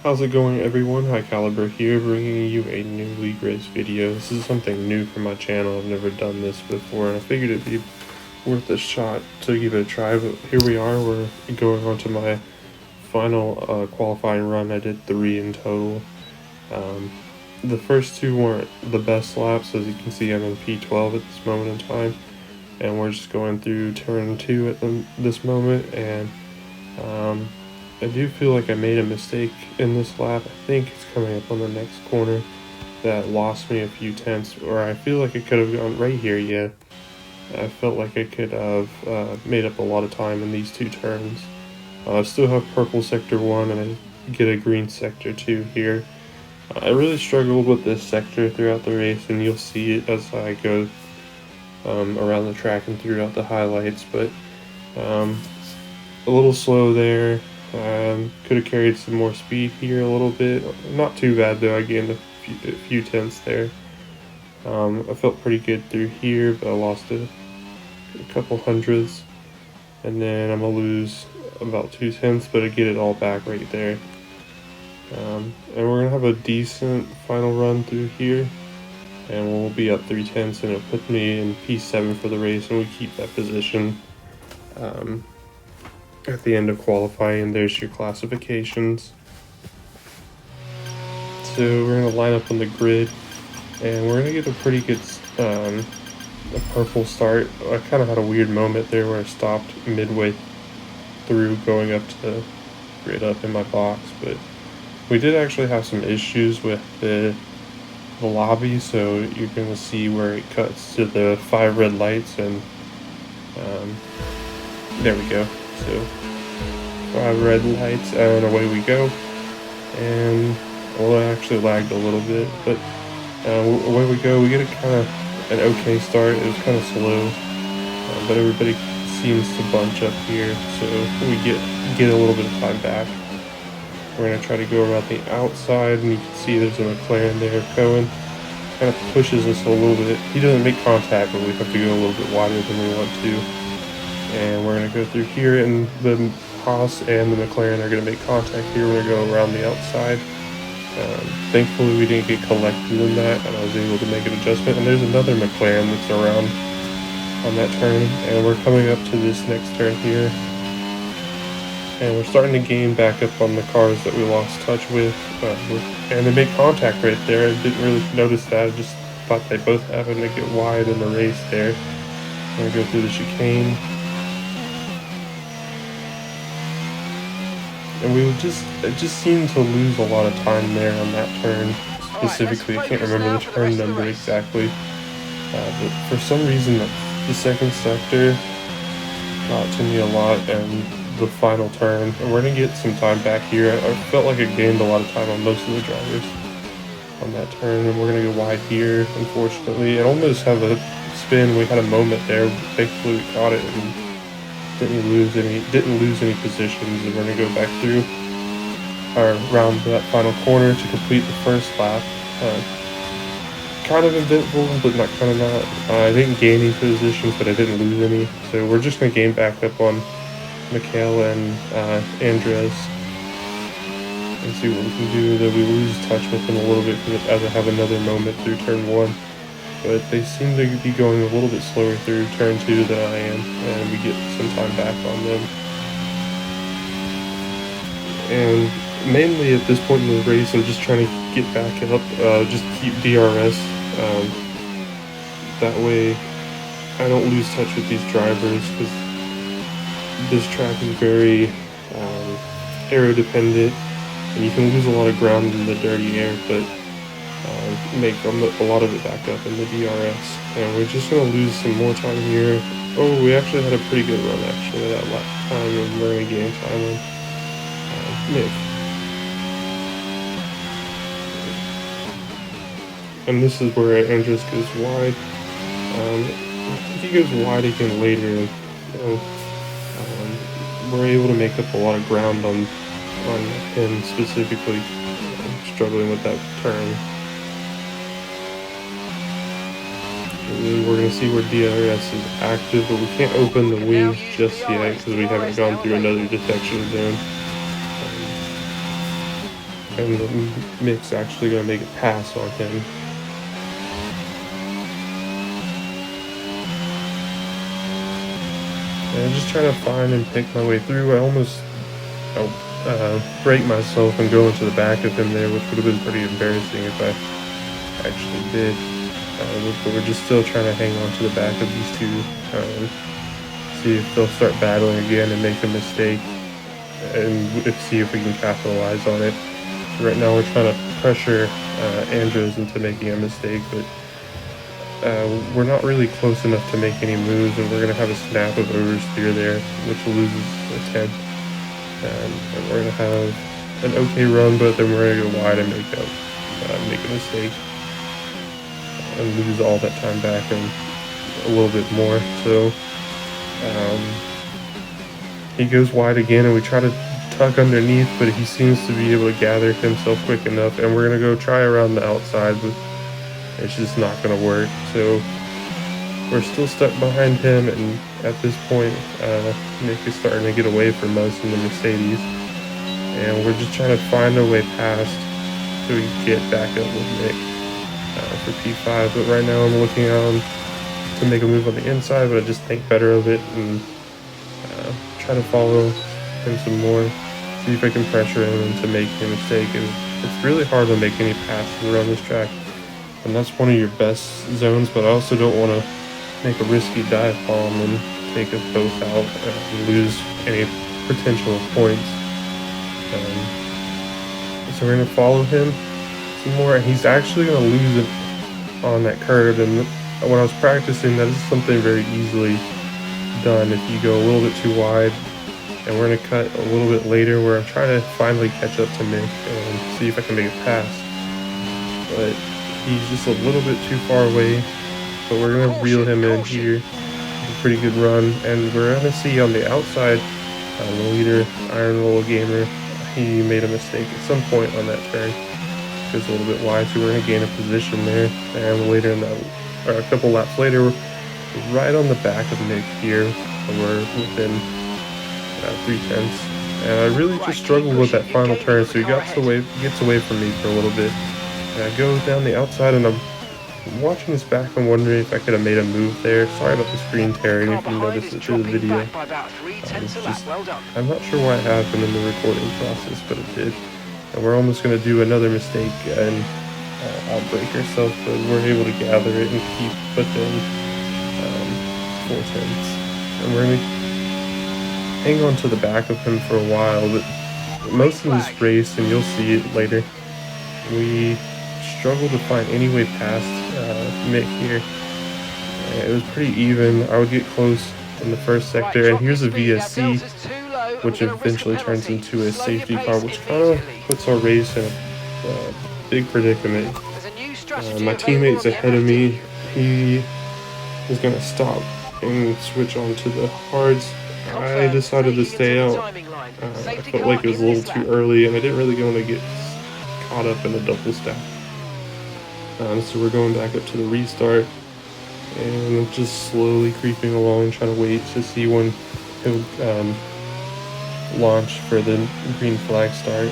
How's it going, everyone? High Caliber here, bringing you a new league race video. This is something new for my channel. I've never done this before, and I figured it'd be worth a shot to give it a try. But here we are. We're going on to my final qualifying run. I did 3 in total. The first 2 weren't the best laps. As you can see, I'm in P12 at this moment in time, and we're just going through turn 2 at this moment. And I do feel like I made a mistake in this lap. I think it's coming up on the next corner that lost me a few tenths, or I feel like it could have gone right here. Yeah, I felt like I could have made up a lot of time in these 2 turns. I still have purple sector 1 and I get a green sector 2 here. I really struggled with this sector throughout the race, and you'll see it as I go around the track and throughout the highlights, but a little slow there. Could have carried some more speed here a little bit. Not too bad though, I gained a few tenths there. I felt pretty good through here, but I lost a couple hundredths. And then I'm going to lose about 2 tenths, but I get it all back right there. And we're going to have a decent final run through here. And we'll be up 3 tenths, and it'll put me in P7 for the race, and we keep that position. At the end of qualifying, there's your classifications. So we're going to line up on the grid, and we're going to get a pretty good a purple start. I kind of had a weird moment there where I stopped midway through going up to grid up in my box, but we did actually have some issues with the lobby, so you're going to see where it cuts to the 5 red lights, and there we go. So 5 red lights, and away we go. And well, it actually lagged a little bit, but away we go. We get a kind of an okay start. It was kind of slow, but everybody seems to bunch up here, so we get a little bit of time back. We're going to try to go around the outside, and you can see there's a McLaren there. Cohen kind of pushes us a little bit. He doesn't make contact, but we have to go a little bit wider than we want to. And we're going to go through here, and the Haas and the McLaren are going to make contact here. We're going to go around the outside. Thankfully, we didn't get collected in that, and I was able to make an adjustment. And there's another McLaren that's around on that turn, and we're coming up to this next turn here. And we're starting to gain back up on the cars that we lost touch with. And they make contact right there. I didn't really notice that. I just thought they both happened to get wide in the race there. I'm going to go through the chicane. And we would just seemed to lose a lot of time there on that turn. Specifically, I can't remember the turn number exactly. But for some reason, the second sector got to me a lot, and the final turn. And we're going to get some time back here. I felt like I gained a lot of time on most of the drivers on that turn, and we're going to go wide here, unfortunately. And almost have a spin. We had a moment there. Thankfully, we caught it and didn't lose any positions, and we're going to go back through around that final corner to complete the first lap. Kind of eventful, but not kind of not. I didn't gain any positions, but I didn't lose any. So we're just going to gain back up on Mikhail and Andres and see what we can do. Though we lose touch with them a little bit as I have another moment through turn 1. But they seem to be going a little bit slower through turn 2 than I am, and we get some time back on them. And mainly at this point in the race, I'm just trying to get back up, just keep DRS. That way I don't lose touch with these drivers, because this track is very aero dependent, and you can lose a lot of ground in the dirty air, but make a lot of it back up in the DRS. And we're just going to lose some more time here. Oh, we actually had a pretty good run actually that last time, and we're going to gain time on Nick. And this is where Andres goes wide. I think he goes wide again later. We're able to make up a lot of ground on him specifically. Struggling with that turn. And we're going to see where DRS is active, but we can't open the wings just yet because we haven't gone through another detection zone. and the Mick's actually going to make a pass on him. And I'm just trying to find and pick my way through. I almost break myself and go into the back of him there, which would have been pretty embarrassing if I actually did. But we're just still trying to hang on to the back of these two, see if they'll start battling again and make a mistake, and see if we can capitalize on it. So right now we're trying to pressure Andros into making a mistake, but we're not really close enough to make any moves, and we're going to have a snap of oversteer there, which loses a tenth. And we're going to have an okay run, but then we're going to go wide and make a mistake and lose all that time back and a little bit more. So he goes wide again, and we try to tuck underneath, but he seems to be able to gather himself quick enough, and we're going to go try around the outside, but it's just not going to work. So we're still stuck behind him, and at this point Nick is starting to get away from us in the Mercedes, and we're just trying to find a way past so we can get back up with Nick for P5. But right now I'm looking to make a move on the inside, but I just think better of it and try to follow him some more, see if I can pressure him into making a mistake. And it's really hard to make any passes around this track, and that's one of your best zones, but I also don't want to make a risky dive bomb and take us both out and lose any potential of points. So we're going to follow him some more, and he's actually going to lose it on that curve. And when I was practicing, that is something very easily done if you go a little bit too wide. And we're going to cut a little bit later where I'm trying to finally catch up to Mick and see if I can make a pass. But he's just a little bit too far away. But we're going to reel him in here. A pretty good run. And we're going to see on the outside, the leader, Iron Roll Gamer, he made a mistake at some point on that turn. Goes a little bit wide, so we're going to gain a position there. And later in that, or a couple laps later, we're right on the back of Mick here. We're within 3/10. And I really just struggled with that final turn, so he gets away from me for a little bit. And I go down the outside, and I'm watching this back. I'm wondering if I could have made a move there. Sorry about the screen tearing if you noticed it through the video. I'm not sure why it happened in the recording process, but it did. And we're almost going to do another mistake and outbreak ourselves, but we're able to gather it and keep within 4/10. And we're going to hang on to the back of him for a while, but most of this race, and you'll see it later, we struggled to find any way past Mick here. It was pretty even. I would get close in the first sector, and here's a VSC, which eventually turns into a safety car, which kind of puts our race in a big predicament. My teammate's ahead of me. He was going to stop and switch on to the hards. I decided to stay out. I felt like it was a little too early, and I didn't really want to get caught up in a double stack. So we're going back up to the restart, and I'm just slowly creeping along, trying to wait to see when he'll launch for the green flag start.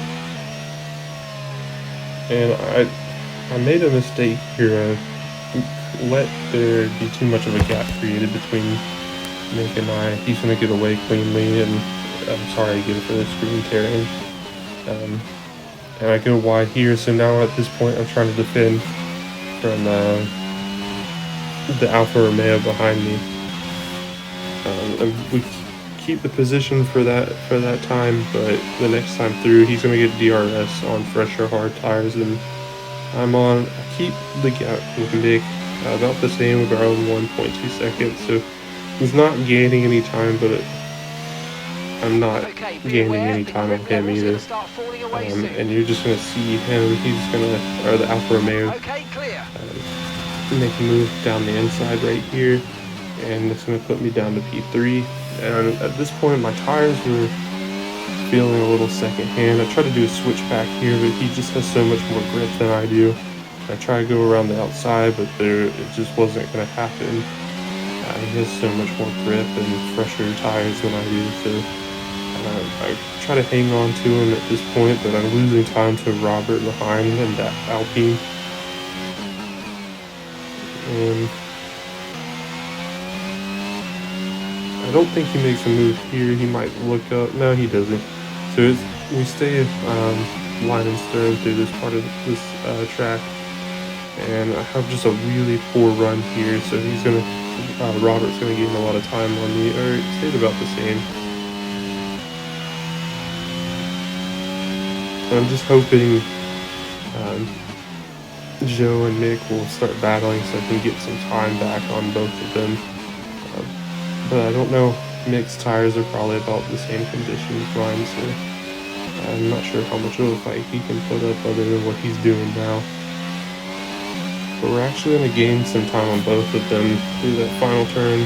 And I made a mistake here. I let there be too much of a gap created between Nick and I. He's going to get away cleanly, and I'm sorry again for the screen tearing. And I go wide here, so now at this point I'm trying to defend from the Alfa Romeo behind me. We keep the position for that time, but the next time through he's going to get DRS on fresher hard tires, and I keep the gap with Nick about the same, around 1.2 seconds, so he's not gaining any time, but I'm not gaining any time on him either. And you're just going to see him, or the Alfa Romeo, make a move down the inside right here, and it's going to put me down to P3. And at this point my tires were feeling a little secondhand. I tried to do a switch back here, but he just has so much more grip than I do. I tried to go around the outside, but it just wasn't going to happen. He has so much more grip and fresher tires than I do, so I try to hang on to him at this point, but I'm losing time to Robert behind in that Alpine. And I don't think he makes a move here. He might look up. No, he doesn't. So we stay line and stern through this part of this track. And I have just a really poor run here, so he's gonna Robert's gonna gain a lot of time on me, or it stayed about the same. So I'm just hoping Joe and Mick will start battling so I can get some time back on both of them. But I don't know. Mick's tires are probably about the same condition as mine, so I'm not sure how much of a fight he can put up other than what he's doing now. But we're actually going to gain some time on both of them through that final turn,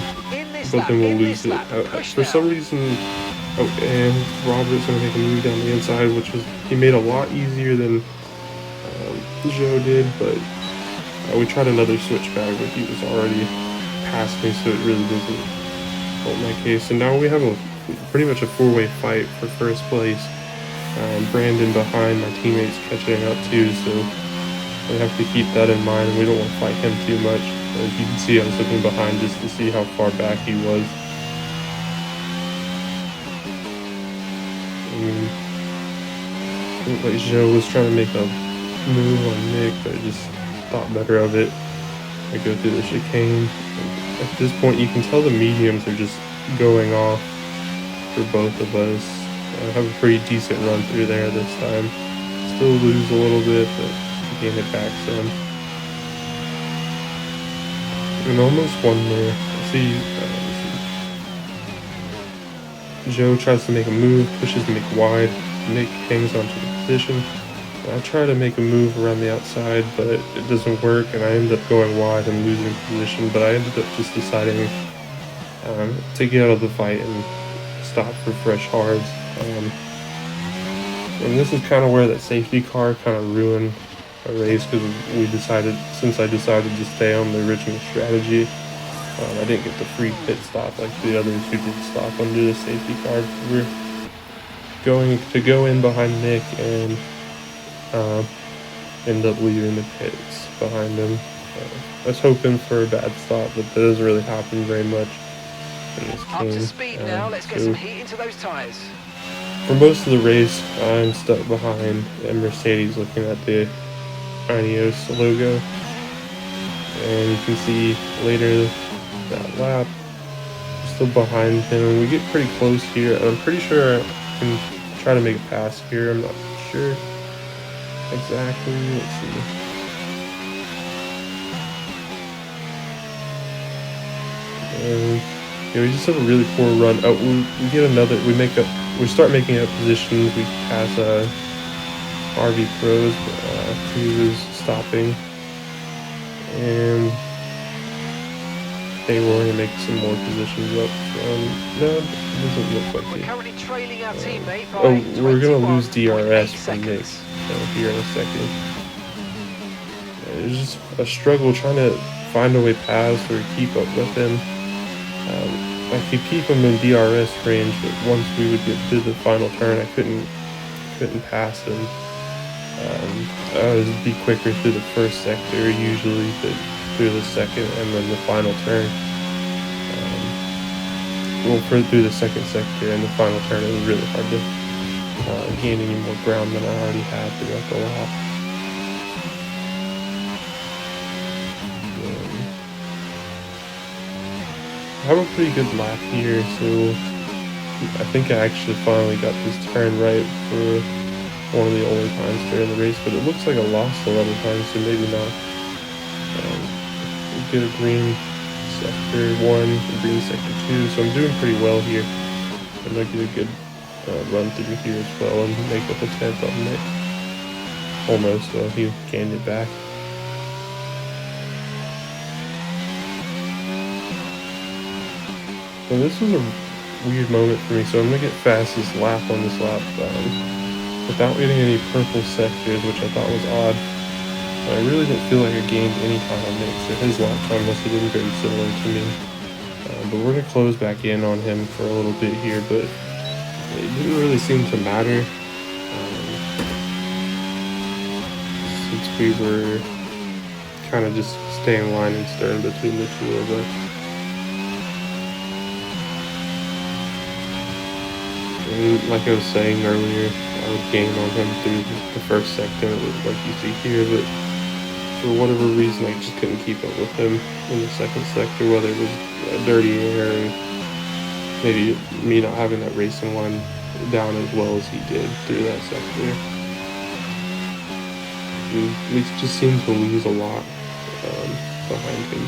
but then we'll lose it. For some reason, and Robert's going to make a move down the inside, which he made a lot easier than Joe did, but we tried another switchback, but he was already past me, so it really doesn't help my case. And now we have pretty much a four-way fight for first place. Brandon behind, my teammates catching up too, so we have to keep that in mind. We don't want to fight him too much. As you can see, I was looking behind just to see how far back he was. Looked like Joe was trying to make a move on Nick, but I just thought better of it. I go through the chicane. At this point, you can tell the mediums are just going off for both of us. I have a pretty decent run through there this time. Still lose a little bit, but gain it back some. And almost one there. See, Joe tries to make a move, pushes Mick wide. Mick hangs onto the position. I try to make a move around the outside, but it doesn't work, and I end up going wide and losing position. But I ended up just deciding to get out of the fight and stop for fresh hards. And this is kind of where that safety car kind of ruined a race, because since I decided to stay on the original strategy, I didn't get the free pit stop like the others who did stop under the safety car. We're going to go in behind Nick and end up leaving the pits behind him. I was hoping for a bad stop, but that doesn't really happen very much in this game. Up to speed now. Let's get some heat into those tires. For most of the race, I'm stuck behind a Mercedes looking at the Ineos logo. And you can see later that lap, I'm still behind him. And we get pretty close here. I'm pretty sure I can try to make a pass here. I'm not sure exactly. Let's see. And yeah, we just have a really poor run. Oh, we get another. We start making up positions. We pass RV Pros, who is stopping, and they were going to make some more positions up. No, it doesn't look like it. We're currently trailing our teammate by we're going to lose DRS from Nick here in a second. It's just a struggle trying to find a way past or keep up with him. I could keep him in DRS range, but once we would get to the final turn, I couldn't pass him. I would be quicker through the first sector usually, but through the second and then the final turn. Through the second sector and the final turn, it was really hard to gain any more ground than I already had throughout the lap. I have a pretty good lap here, so I think I actually finally got this turn right for one of the only times during the race, but it looks like I lost a lot of times, so maybe not. We get a green sector 1, a green sector 2, so I'm doing pretty well here. I'm going to get a good run through here as well and make up a 10th on Nick. Almost, well, he gained it back. So this was a weird moment for me, so I'm going to get fastest lap on this lap without getting any purple sectors, which I thought was odd. I really didn't feel like I gained any time on Nick, so his lap time must have been very similar to me. But we're going to close back in on him for a little bit here, but it didn't really seem to matter since we were kind of just staying line and stern between the two of us. And like I was saying earlier, I would gain on him through the first sector, like you see here, but for whatever reason I just couldn't keep up with him in the second sector, whether it was a dirty air or maybe me not having that racing line down as well as he did through that sector. We just seemed to lose a lot behind him.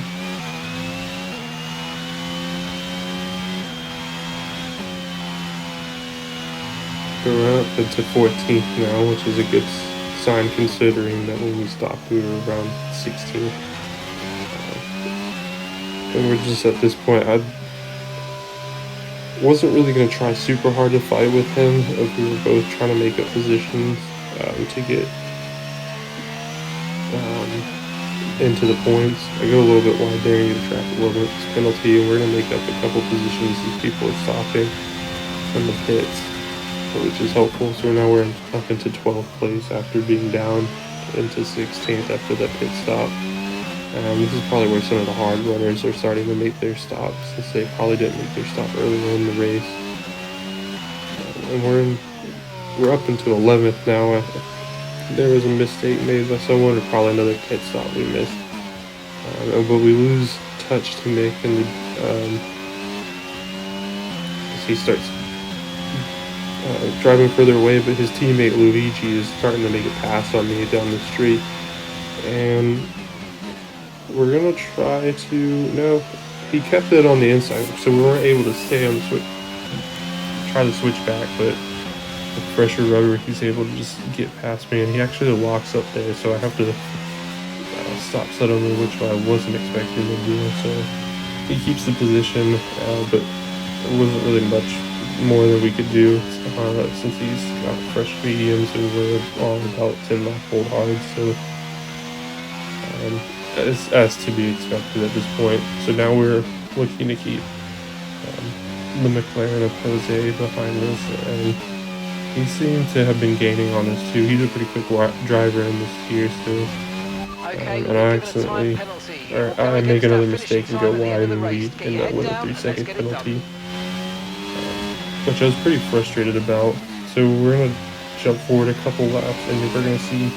We're up into 14th now, which is a good sign considering that when we stopped we were around 16th. And we're just at this point, I wasn't really going to try super hard to fight with him if we were both trying to make up positions to get into the points. I go a little bit wide there and get a traffic limits penalty, and we're going to make up a couple positions as people are stopping from the pits, which is helpful. So now we're up into 12th place after being down into 16th after that pit stop. This is probably where some of the hard runners are starting to make their stops, since they probably didn't make their stop earlier in the race. And we're up into 11th now. There was a mistake made by someone, or probably another pit stop we missed. But we lose touch to Nick, and he starts driving further away, but his teammate Luigi is starting to make a pass on me down the street. And we're going to try to... No, he kept it on the inside, so we weren't able to stay on the switch. Try to switch back, but with fresher rubber, he's able to just get past me, and he actually locks up there, so I have to stop suddenly, which I wasn't expecting to do. So he keeps the position, but there wasn't really much more than we could do since he's got fresh mediums and we're all about 10 lap hold hard. So it's as to be expected at this point. So now we're looking to keep the McLaren of Jose behind us, and he seemed to have been gaining on us too. He's a pretty quick driver in this tier still. And I accidentally, or I make another mistake and go wide, and we end up with a 3-second penalty, which I was pretty frustrated about. So we're going to jump forward a couple laps, and we're going to see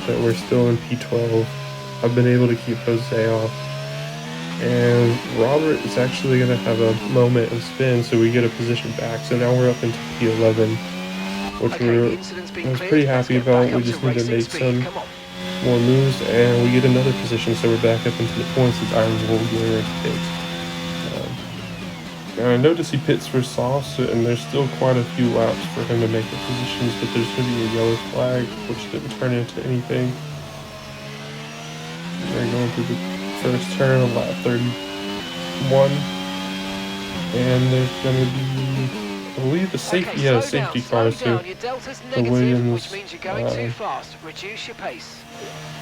that we're still in P12. I've been able to keep Jose off, and Robert is actually going to have a moment of spin, so we get a position back. So now we're up into P11, which I was pretty happy about. We just need to make some more moves, and we get another position, so we're back up into the points as Irons will get pits. And I noticed he pits for softs, and there's still quite a few laps for him to make the positions, but there's going to be a yellow flag, which didn't turn into anything. We're going through the first turn of lap 31, and there's going to be, I believe, a safety, safety car, so the Williams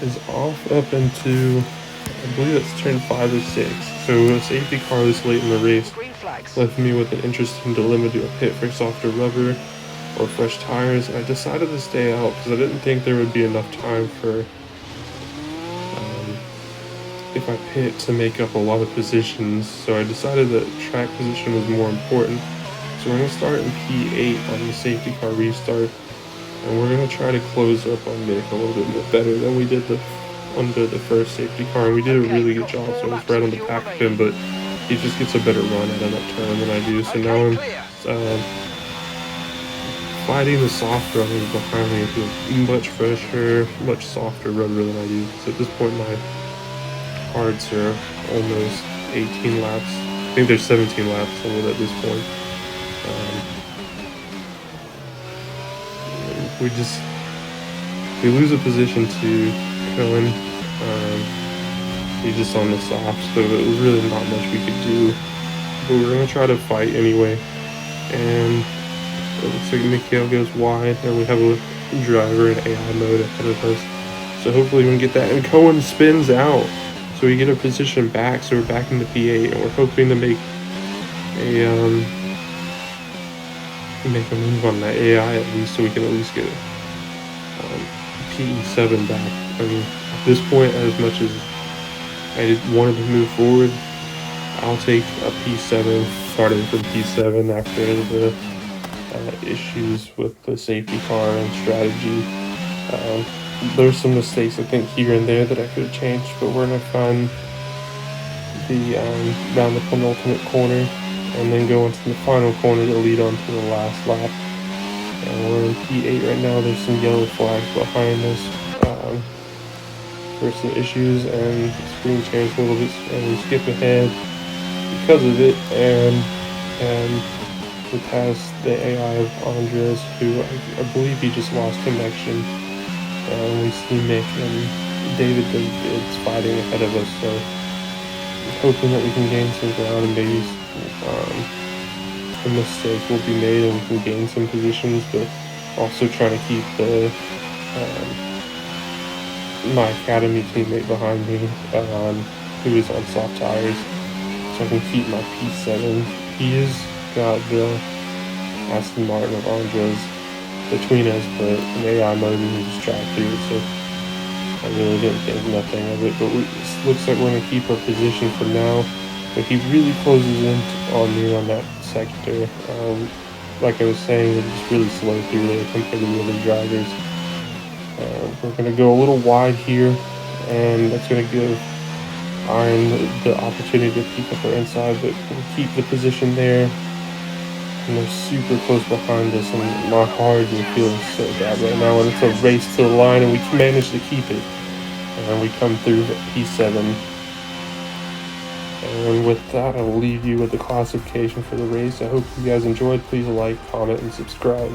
is off up into, I believe it's turn 5 or 6. So a safety car this late in the race left me with an interesting dilemma: do a pit for softer rubber or fresh tires. And I decided to stay out because I didn't think there would be enough time for if I pit to make up a lot of positions. So I decided that track position was more important. So we're going to start in P8 on the safety car restart, and we're going to try to close up on Nick a little bit more better than we did under the first safety car, and we did a really good job. So I was right on the back of him, but he just gets a better run at an upturn than I do. So now I'm fighting the soft rubbers behind me with much fresher, much softer rubber than I do. So at this point my hards are almost 18 laps. I think there's 17 laps on it at this point. We lose a position to Cohen. He's just on the soft, so it was really not much we could do. But we're going to try to fight anyway. And it looks like Mikhail goes wide, and we have a driver in AI mode ahead of us. So hopefully we can get that. And Cohen spins out, so we get a position back, so we're back in the P8, and we're hoping to make make a move on that AI at least, so we can at least get P7 back. I mean, at this point, as much as I wanted to move forward, I'll take a P7, starting from P7 after the issues with the safety car and strategy. There's some mistakes I think here and there that I could have changed, but we're gonna find the round the penultimate corner and then go into the final corner to lead on to the last lap. And we're in P8 right now. There's some yellow flags behind us for some issues, and the screen changes a little bit, and we skip ahead because of it, and we pass the AI of Andres, who I believe he just lost connection. And we see Mick and David is fighting ahead of us, so I'm hoping that we can gain some ground and maybe a mistake will be made and we can gain some positions, but also trying to keep the my academy teammate behind me, who is on soft tires, so I can keep my P7. He is got the Aston Martin of Andres between us, but in AI mode we just drive through it, so I really didn't think nothing of it. But it looks like we're going to keep our position for now, but he really closes in on me on that sector. Like I was saying, it's just really slow through there compared to the other drivers. We're going to go a little wide here, and that's going to give Iron the opportunity to peek up our inside, but we'll keep the position there. And they're super close behind us, and my heart is feeling so bad right now. And it's a race to the line, and we managed to keep it. And we come through P7. And with that, I will leave you with the classification for the race. I hope you guys enjoyed. Please like, comment, and subscribe.